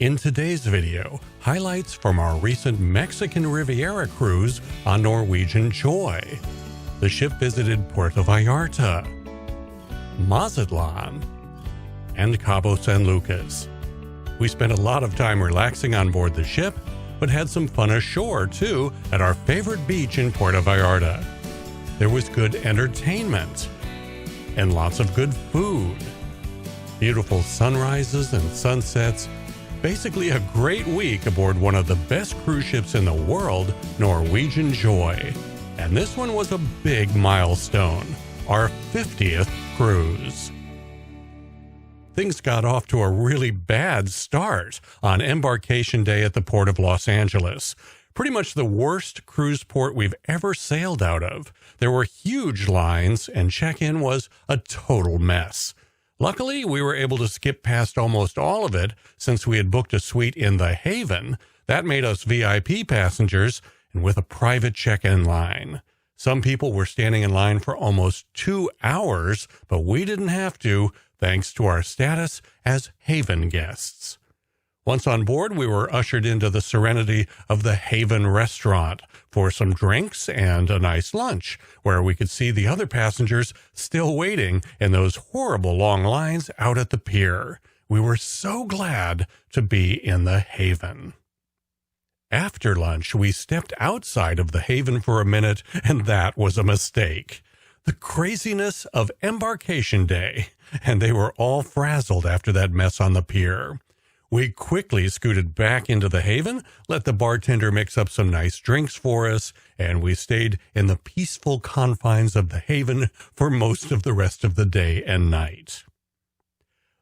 In today's video, highlights from our recent Mexican Riviera cruise on Norwegian Joy. The ship visited Puerto Vallarta, Mazatlan, and Cabo San Lucas. We spent a lot of time relaxing on board the ship, but had some fun ashore too at our favorite beach in Puerto Vallarta. There was good entertainment and lots of good food, beautiful sunrises and sunsets. Basically a great week aboard one of the best cruise ships in the world, Norwegian Joy. And this one was a big milestone, our 50th cruise. Things got off to a really bad start on embarkation day at the Port of Los Angeles. Pretty much the worst cruise port we've ever sailed out of. There were huge lines and check-in was a total mess. Luckily, we were able to skip past almost all of it since we had booked a suite in the Haven. That made us VIP passengers and with a private check-in line. Some people were standing in line for almost 2 hours, but we didn't have to, thanks to our status as Haven guests. Once on board, we were ushered into the serenity of the Haven restaurant for some drinks and a nice lunch, where we could see the other passengers still waiting in those horrible long lines out at the pier. We were so glad to be in the Haven. After lunch, we stepped outside of the Haven for a minute, and that was a mistake. The craziness of embarkation day, and they were all frazzled after that mess on the pier. We quickly scooted back into the Haven, let the bartender mix up some nice drinks for us, and we stayed in the peaceful confines of the Haven for most of the rest of the day and night.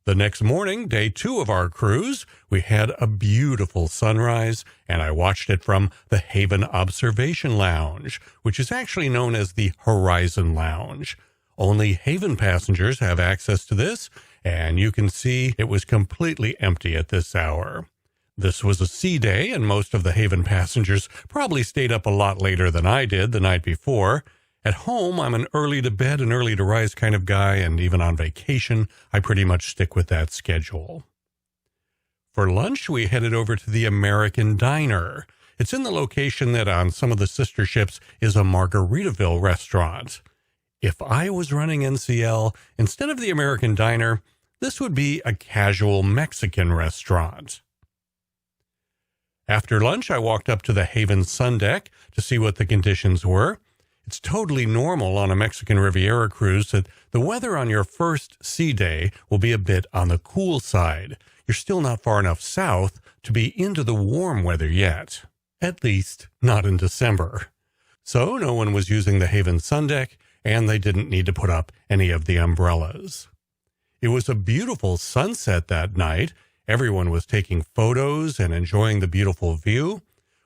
The next morning, day 2 of our cruise, we had a beautiful sunrise, and I watched it from the Haven Observation Lounge, which is actually known as the Horizon Lounge. Only Haven passengers have access to this, and you can see it was completely empty at this hour. This was a sea day, and most of the Haven passengers probably stayed up a lot later than I did the night before. At home, I'm an early to bed and early to rise kind of guy, and even on vacation, I pretty much stick with that schedule. For lunch, we headed over to the American Diner. It's in the location that on some of the sister ships is a Margaritaville restaurant. If I was running NCL, instead of the American Diner, this would be a casual Mexican restaurant. After lunch, I walked up to the Haven Sun Deck to see what the conditions were. It's totally normal on a Mexican Riviera cruise that the weather on your first sea day will be a bit on the cool side. You're still not far enough south to be into the warm weather yet. At least, not in December. So no one was using the Haven Sun Deck, and they didn't need to put up any of the umbrellas. It was a beautiful sunset that night. Everyone was taking photos and enjoying the beautiful view.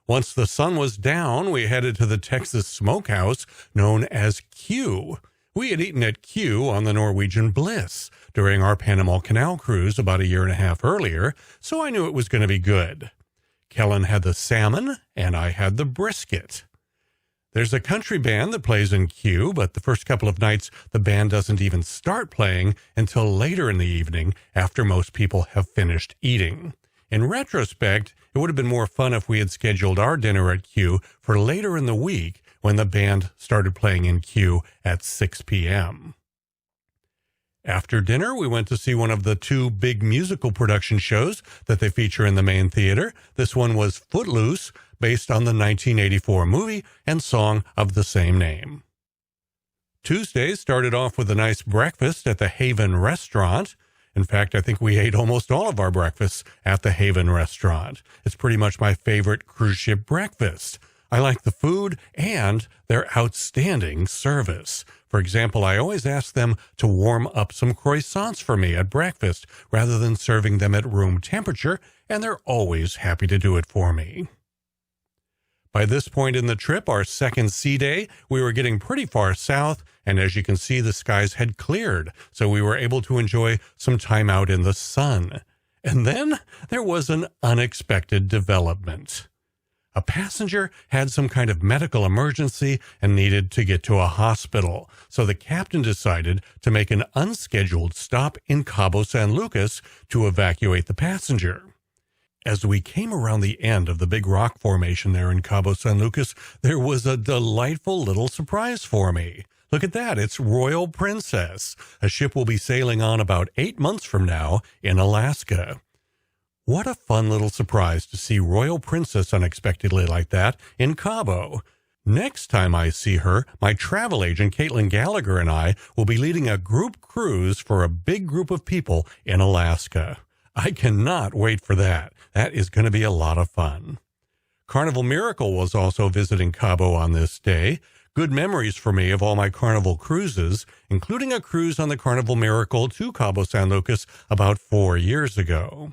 Once the sun was down, we headed to the Texas smokehouse known as Q. We had eaten at Q on the Norwegian Bliss during our Panama Canal cruise about 1.5 years earlier, so I knew it was going to be good. Kellen had the salmon, and I had the brisket. There's a country band that plays in Q, but the first couple of nights the band doesn't even start playing until later in the evening after most people have finished eating. In retrospect, it would have been more fun if we had scheduled our dinner at Q for later in the week when the band started playing in Q at 6 p.m. After dinner, we went to see one of the 2 big musical production shows that they feature in the main theater. This one was Footloose, based on the 1984 movie and song of the same name. Tuesday started off with a nice breakfast at the Haven restaurant. In fact, I think we ate almost all of our breakfasts at the Haven restaurant. It's pretty much my favorite cruise ship breakfast. I like the food and their outstanding service. For example, I always ask them to warm up some croissants for me at breakfast rather than serving them at room temperature, and they're always happy to do it for me. By this point in the trip, our second sea day, we were getting pretty far south, and as you can see, the skies had cleared, so we were able to enjoy some time out in the sun. And then there was an unexpected development. A passenger had some kind of medical emergency and needed to get to a hospital, so the captain decided to make an unscheduled stop in Cabo San Lucas to evacuate the passenger. As we came around the end of the big rock formation there in Cabo San Lucas, there was a delightful little surprise for me. Look at that, it's Royal Princess, a ship we'll be sailing on about 8 months from now in Alaska. What a fun little surprise to see Royal Princess unexpectedly like that in Cabo. Next time I see her, my travel agent Caitlin Gallagher and I will be leading a group cruise for a big group of people in Alaska. I cannot wait for that. That is going to be a lot of fun. Carnival Miracle was also visiting Cabo on this day. Good memories for me of all my Carnival cruises, including a cruise on the Carnival Miracle to Cabo San Lucas about 4 years ago.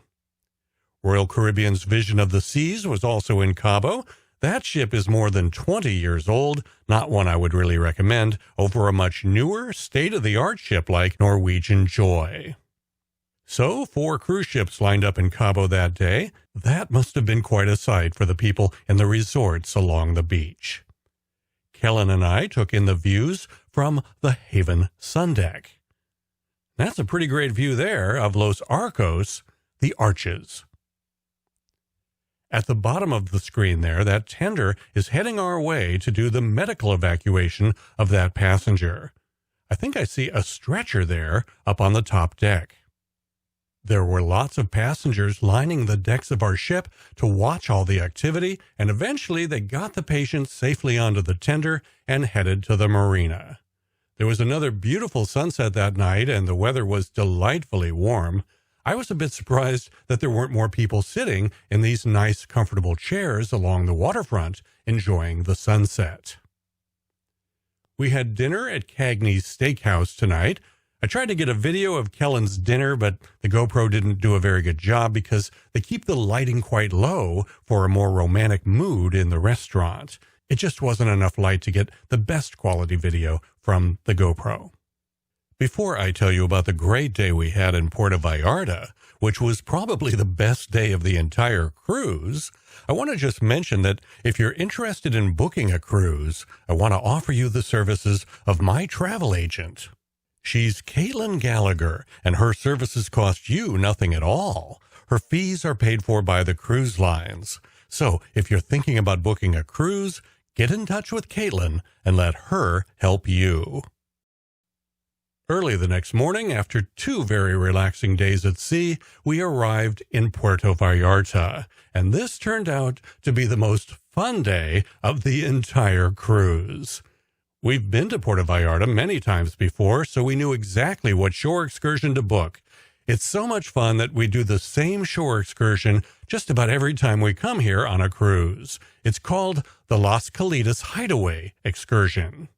Royal Caribbean's Vision of the Seas was also in Cabo. That ship is more than 20 years old, not one I would really recommend, over a much newer, state-of-the-art ship like Norwegian Joy. So, 4 cruise ships lined up in Cabo that day. That must have been quite a sight for the people in the resorts along the beach. Kellen and I took in the views from the Haven Sun Deck. That's a pretty great view there of Los Arcos, the Arches. At the bottom of the screen there, that tender is heading our way to do the medical evacuation of that passenger. I think I see a stretcher there up on the top deck. There were lots of passengers lining the decks of our ship to watch all the activity, and eventually they got the patient safely onto the tender and headed to the marina. There was another beautiful sunset that night, and the weather was delightfully warm. I was a bit surprised that there weren't more people sitting in these nice, comfortable chairs along the waterfront enjoying the sunset. We had dinner at Cagney's Steakhouse tonight. I tried to get a video of Kellen's dinner, but the GoPro didn't do a very good job because they keep the lighting quite low for a more romantic mood in the restaurant. It just wasn't enough light to get the best quality video from the GoPro. Before I tell you about the great day we had in Puerto Vallarta, which was probably the best day of the entire cruise, I want to just mention that if you're interested in booking a cruise, I want to offer you the services of my travel agent. She's Caitlin Gallagher, and her services cost you nothing at all. Her fees are paid for by the cruise lines. So if you're thinking about booking a cruise, get in touch with Caitlin and let her help you. Early the next morning, after 2 very relaxing days at sea, we arrived in Puerto Vallarta, and this turned out to be the most fun day of the entire cruise. We've been to Puerto Vallarta many times before, so we knew exactly what shore excursion to book. It's so much fun that we do the same shore excursion just about every time we come here on a cruise. It's called the Las Caletas Hideaway Excursion.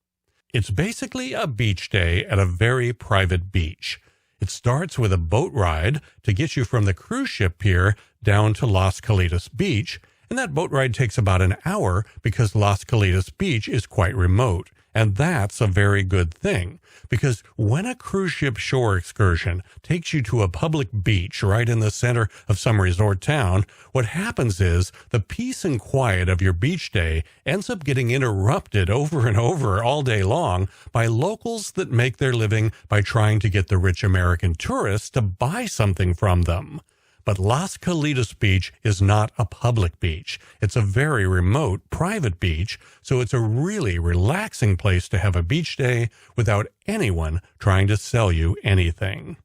It's basically a beach day at a very private beach. It starts with a boat ride to get you from the cruise ship pier down to Las Caletas Beach, and that boat ride takes about an hour because Las Caletas Beach is quite remote. And that's a very good thing, because when a cruise ship shore excursion takes you to a public beach right in the center of some resort town, what happens is the peace and quiet of your beach day ends up getting interrupted over and over all day long by locals that make their living by trying to get the rich American tourists to buy something from them. But Las Caletas Beach is not a public beach. It's a very remote, private beach, so it's a really relaxing place to have a beach day without anyone trying to sell you anything.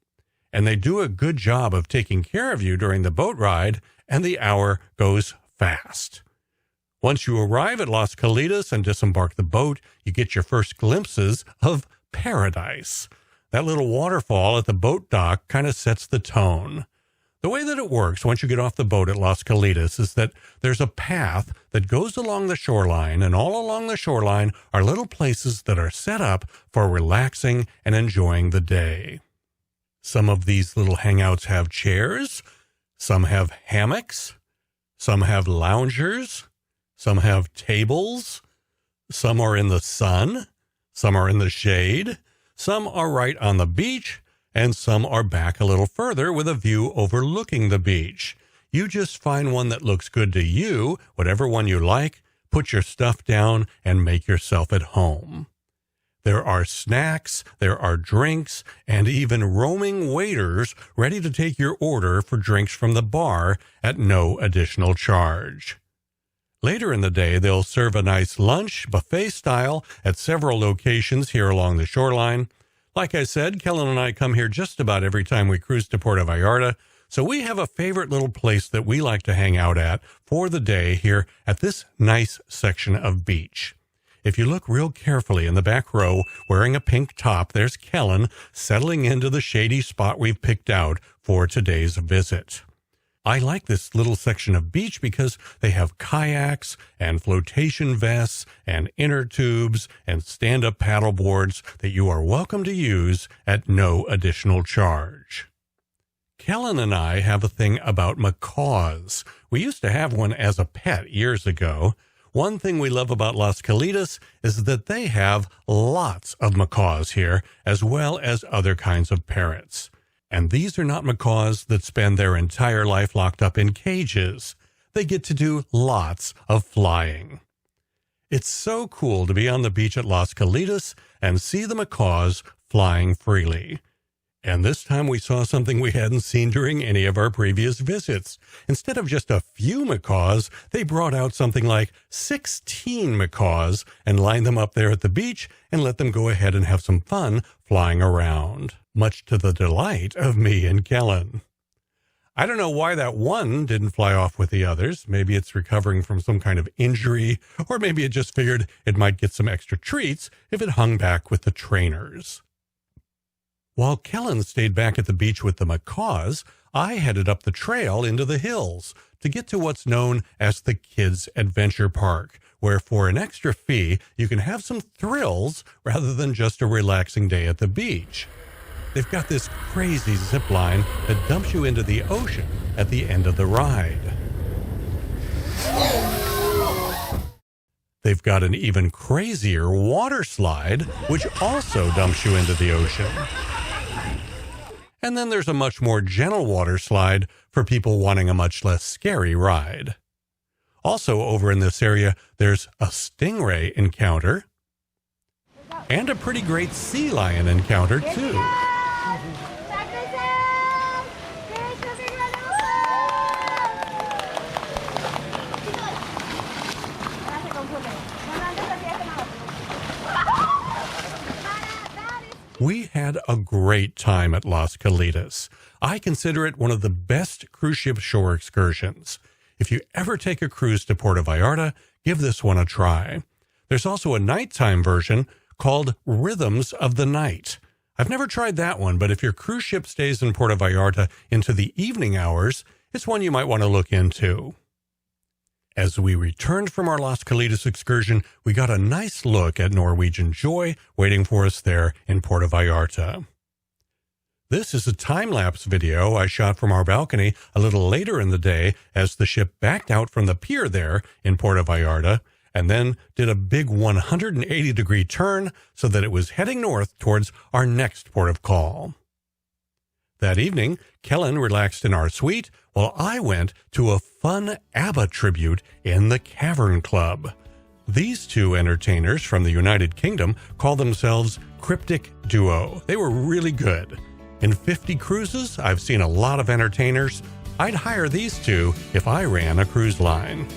And they do a good job of taking care of you during the boat ride, and the hour goes fast. Once you arrive at Las Caletas and disembark the boat, you get your first glimpses of paradise. That little waterfall at the boat dock kind of sets the tone. The way that it works once you get off the boat at Las Caletas is that there's a path that goes along the shoreline, and all along the shoreline are little places that are set up for relaxing and enjoying the day. Some of these little hangouts have chairs, some have hammocks, some have loungers, some have tables, some are in the sun, some are in the shade, some are right on the beach, and some are back a little further with a view overlooking the beach. You just find one that looks good to you, whatever one you like, put your stuff down, and make yourself at home. There are snacks, there are drinks, and even roaming waiters ready to take your order for drinks from the bar at no additional charge. Later in the day, they'll serve a nice lunch, buffet style, at several locations here along the shoreline. Like I said, Kellen and I come here just about every time we cruise to Puerto Vallarta, so we have a favorite little place that we like to hang out at for the day here at this nice section of beach. If you look real carefully in the back row, wearing a pink top, there's Kellen settling into the shady spot we've picked out for today's visit. I like this little section of beach because they have kayaks and flotation vests and inner tubes and stand-up paddle boards that you are welcome to use at no additional charge. Kellen and I have a thing about macaws. We used to have one as a pet years ago. One thing we love about Las Caletas is that they have lots of macaws here, as well as other kinds of parrots. And these are not macaws that spend their entire life locked up in cages. They get to do lots of flying. It's so cool to be on the beach at Las Caletas and see the macaws flying freely. And this time we saw something we hadn't seen during any of our previous visits. Instead of just a few macaws, they brought out something like 16 macaws and lined them up there at the beach and let them go ahead and have some fun flying around, much to the delight of me and Kellen. I don't know why that one didn't fly off with the others. Maybe it's recovering from some kind of injury, or maybe it just figured it might get some extra treats if it hung back with the trainers. While Kellen stayed back at the beach with the macaws, I headed up the trail into the hills to get to what's known as the Kids Adventure Park, where for an extra fee, you can have some thrills rather than just a relaxing day at the beach. They've got this crazy zip line that dumps you into the ocean at the end of the ride. They've got an even crazier water slide, which also dumps you into the ocean. And then there's a much more gentle water slide for people wanting a much less scary ride. Also over in this area, there's a stingray encounter and a pretty great sea lion encounter, too. We had a great time at Las Caletas. I consider it one of the best cruise ship shore excursions. If you ever take a cruise to Puerto Vallarta, give this one a try. There's also a nighttime version called Rhythms of the Night. I've never tried that one, but if your cruise ship stays in Puerto Vallarta into the evening hours, it's one you might want to look into. As we returned from our Las Caletas excursion, we got a nice look at Norwegian Joy waiting for us there in Puerto Vallarta. This is a time-lapse video I shot from our balcony a little later in the day as the ship backed out from the pier there in Puerto Vallarta and then did a big 180-degree turn so that it was heading north towards our next port of call. That evening, Kellen relaxed in our suite while I went to a fun ABBA tribute in the Cavern Club. These two entertainers from the United Kingdom call themselves Cryptic Duo. They were really good. In 50 cruises, I've seen a lot of entertainers. I'd hire these two if I ran a cruise line.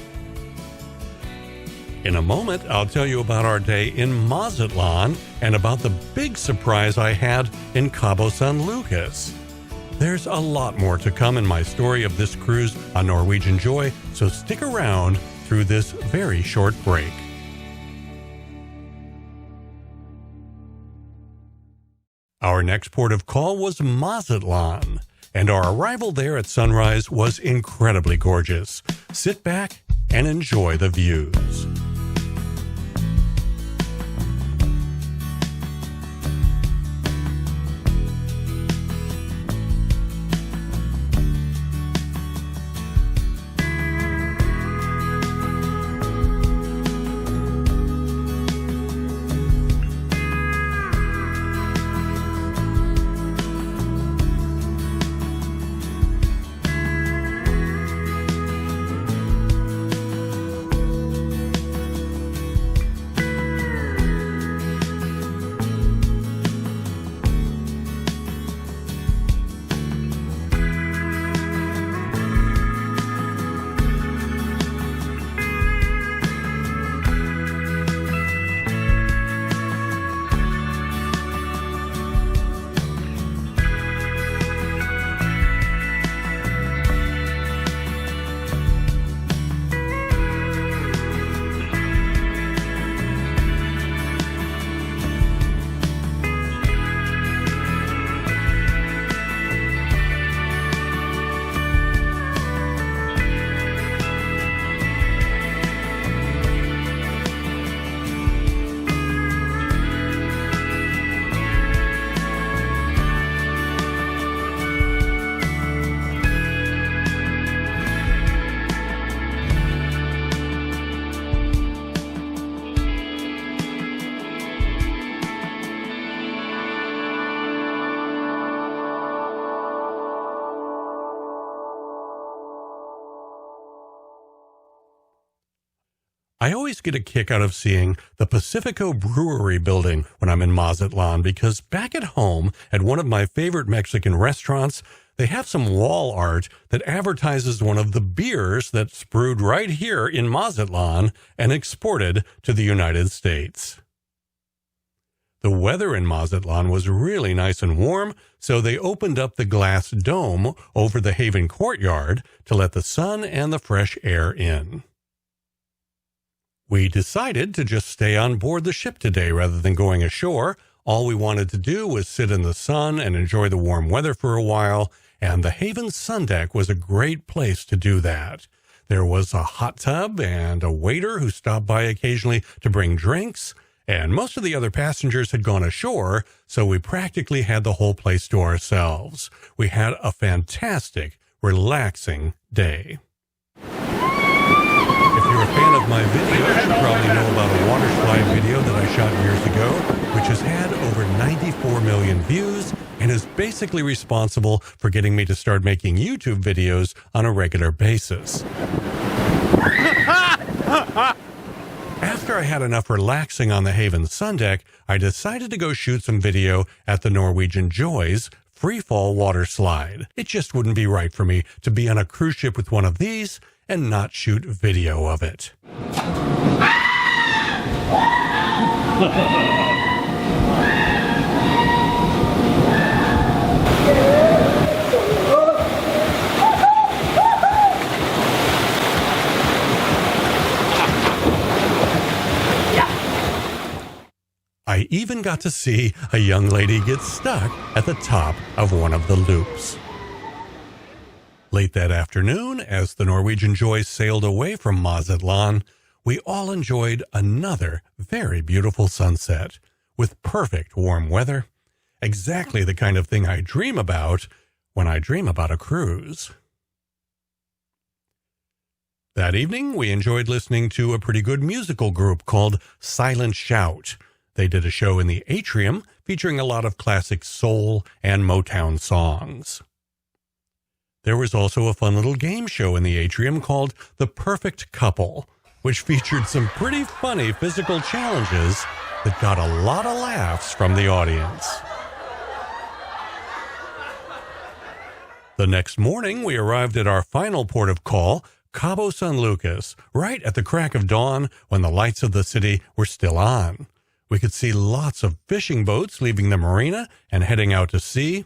In a moment, I'll tell you about our day in Mazatlan and about the big surprise I had in Cabo San Lucas. There's a lot more to come in my story of this cruise on Norwegian Joy, so stick around through this very short break. Our next port of call was Mazatlan, and our arrival there at sunrise was incredibly gorgeous. Sit back and enjoy the views. I always get a kick out of seeing the Pacifico Brewery building when I'm in Mazatlan because back at home at one of my favorite Mexican restaurants, they have some wall art that advertises one of the beers that's brewed right here in Mazatlan and exported to the United States. The weather in Mazatlan was really nice and warm, so they opened up the glass dome over the Haven courtyard to let the sun and the fresh air in. We decided to just stay on board the ship today rather than going ashore. All we wanted to do was sit in the sun and enjoy the warm weather for a while, and the Haven sun deck was a great place to do that. There was a hot tub and a waiter who stopped by occasionally to bring drinks, and most of the other passengers had gone ashore, so we practically had the whole place to ourselves. We had a fantastic, relaxing day. If you're a fan of my videos, you probably know about a water slide video that I shot years ago, which has had over 94 million views and is basically responsible for getting me to start making YouTube videos on a regular basis. After I had enough relaxing on the Haven sun deck, I decided to go shoot some video at the Norwegian Joy's Freefall Waterslide. It just wouldn't be right for me to be on a cruise ship with one of these and not shoot video of it. I even got to see a young lady get stuck at the top of one of the loops. Late that afternoon, as the Norwegian Joy sailed away from Mazatlan, we all enjoyed another very beautiful sunset with perfect warm weather, exactly the kind of thing I dream about when I dream about a cruise. That evening, we enjoyed listening to a pretty good musical group called Silent Shout. They did a show in the atrium featuring a lot of classic soul and Motown songs. There was also a fun little game show in the atrium called The Perfect Couple, which featured some pretty funny physical challenges that got a lot of laughs from the audience. The next morning, we arrived at our final port of call, Cabo San Lucas, right at the crack of dawn when the lights of the city were still on. We could see lots of fishing boats leaving the marina and heading out to sea.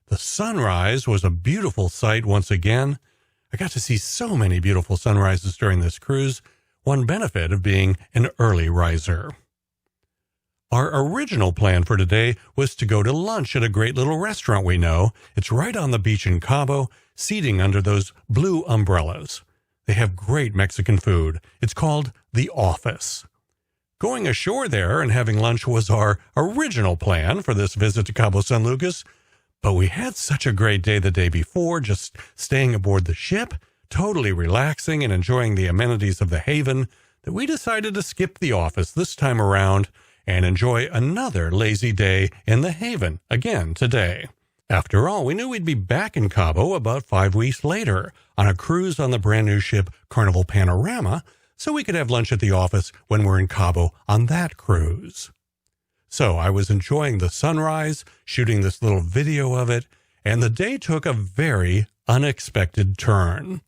The sunrise was a beautiful sight once again. I got to see so many beautiful sunrises during this cruise, one benefit of being an early riser. Our original plan for today was to go to lunch at a great little restaurant we know. It's right on the beach in Cabo, seating under those blue umbrellas. They have great Mexican food. It's called The Office. Going ashore there and having lunch was our original plan for this visit to Cabo San Lucas, but we had such a great day the day before, just staying aboard the ship, totally relaxing and enjoying the amenities of the Haven, that we decided to skip the office this time around and enjoy another lazy day in the Haven again today. After all, we knew we'd be back in Cabo about 5 weeks later on a cruise on the brand new ship Carnival Panorama, so we could have lunch at the office when we're in Cabo on that cruise. So I was enjoying the sunrise, shooting this little video of it, and the day took a very unexpected turn.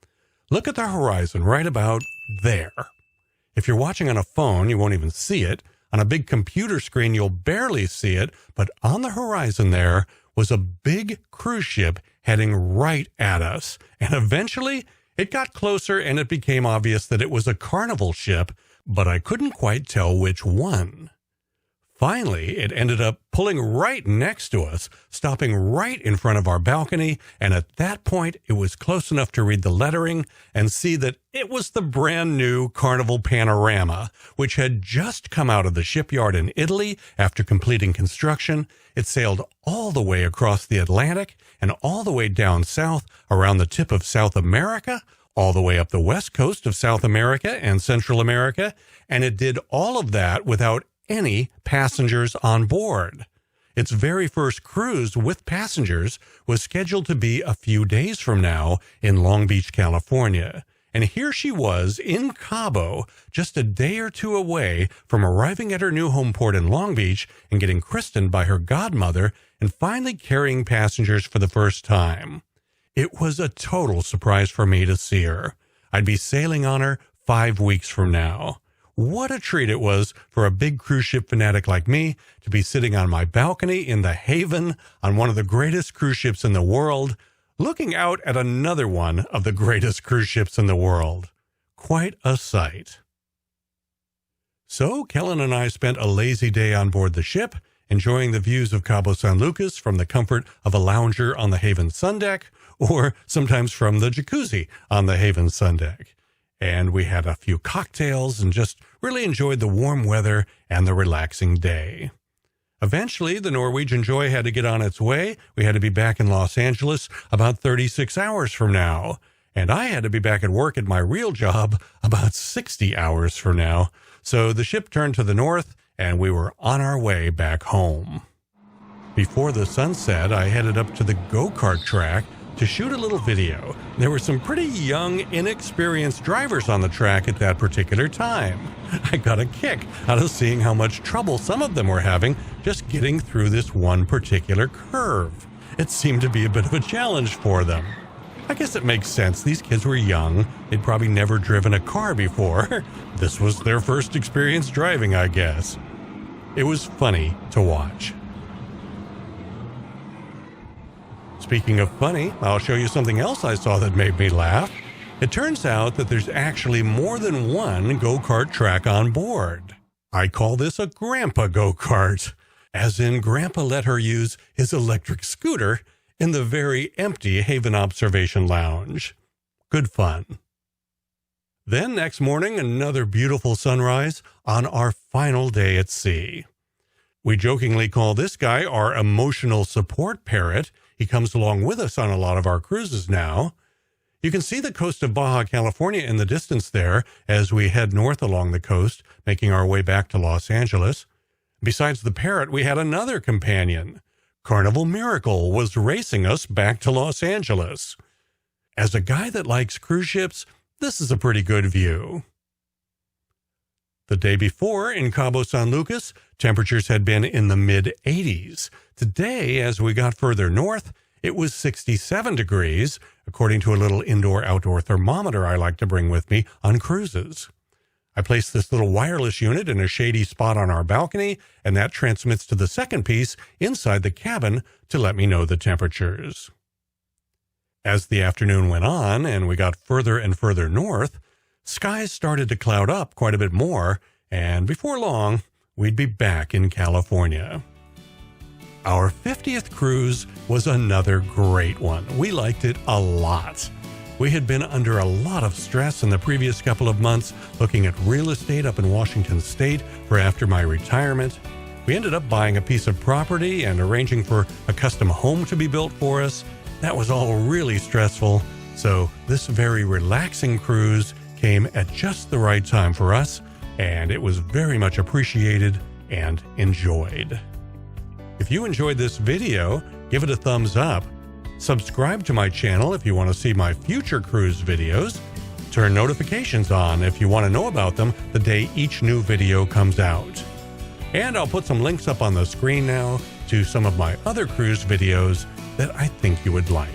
Look at the horizon right about there. If you're watching on a phone, you won't even see it. On a big computer screen, you'll barely see it, but on the horizon there was a big cruise ship heading right at us. And eventually, it got closer and it became obvious that it was a Carnival ship, but I couldn't quite tell which one. Finally, it ended up pulling right next to us, stopping right in front of our balcony, and at that point, it was close enough to read the lettering and see that it was the brand new Carnival Panorama, which had just come out of the shipyard in Italy after completing construction. It sailed all the way across the Atlantic and all the way down south around the tip of South America, all the way up the west coast of South America and Central America, and it did all of that without any passengers on board. Its very first cruise with passengers was scheduled to be a few days from now in Long Beach, California, and here she was in Cabo, just a day or two away from arriving at her new home port in Long Beach and getting christened by her godmother and finally carrying passengers for the first time. It was a total surprise for me to see her. I'd be sailing on her 5 weeks from now. What a treat it was for a big cruise ship fanatic like me to be sitting on my balcony in the Haven on one of the greatest cruise ships in the world, looking out at another one of the greatest cruise ships in the world. Quite a sight. So Kellen and I spent a lazy day on board the ship, enjoying the views of Cabo San Lucas from the comfort of a lounger on the Haven sun deck, or sometimes from the jacuzzi on the Haven sun deck. And we had a few cocktails and just really enjoyed the warm weather and the relaxing day. Eventually, the Norwegian Joy had to get on its way. We had to be back in Los Angeles about 36 hours from now. And I had to be back at work at my real job about 60 hours from now. So the ship turned to the north, and we were on our way back home. Before the sun set, I headed up to the go-kart track to shoot a little video. There were some pretty young, inexperienced drivers on the track at that particular time. I got a kick out of seeing how much trouble some of them were having just getting through this one particular curve. It seemed to be a bit of a challenge for them. I guess it makes sense. These kids were young. They'd probably never driven a car before. This was their first experience driving, I guess. It was funny to watch. Speaking of funny, I'll show you something else I saw that made me laugh. It turns out that there's actually more than one go-kart track on board. I call this a grandpa go-kart, as in Grandpa let her use his electric scooter in the very empty Haven Observation Lounge. Good fun. Then next morning, another beautiful sunrise on our final day at sea. We jokingly call this guy our emotional support parrot. He comes along with us on a lot of our cruises now. You can see the coast of Baja California in the distance there as we head north along the coast, making our way back to Los Angeles. Besides the parrot, we had another companion. Carnival Miracle was racing us back to Los Angeles. As a guy that likes cruise ships, this is a pretty good view. The day before, in Cabo San Lucas, temperatures had been in the mid-80s. Today, as we got further north, it was 67 degrees, according to a little indoor-outdoor thermometer I like to bring with me on cruises. I placed this little wireless unit in a shady spot on our balcony, and that transmits to the second piece inside the cabin to let me know the temperatures. As the afternoon went on and we got further and further north, skies started to cloud up quite a bit more, and before long, we'd be back in California. Our 50th cruise was another great one. We liked it a lot. We had been under a lot of stress in the previous couple of months looking at real estate up in Washington State for after my retirement. We ended up buying a piece of property and arranging for a custom home to be built for us. That was all really stressful, so this very relaxing cruise came at just the right time for us, and it was very much appreciated and enjoyed. If you enjoyed this video, give it a thumbs up. Subscribe to my channel if you want to see my future cruise videos. Turn notifications on if you want to know about them the day each new video comes out. And I'll put some links up on the screen now to some of my other cruise videos that I think you would like.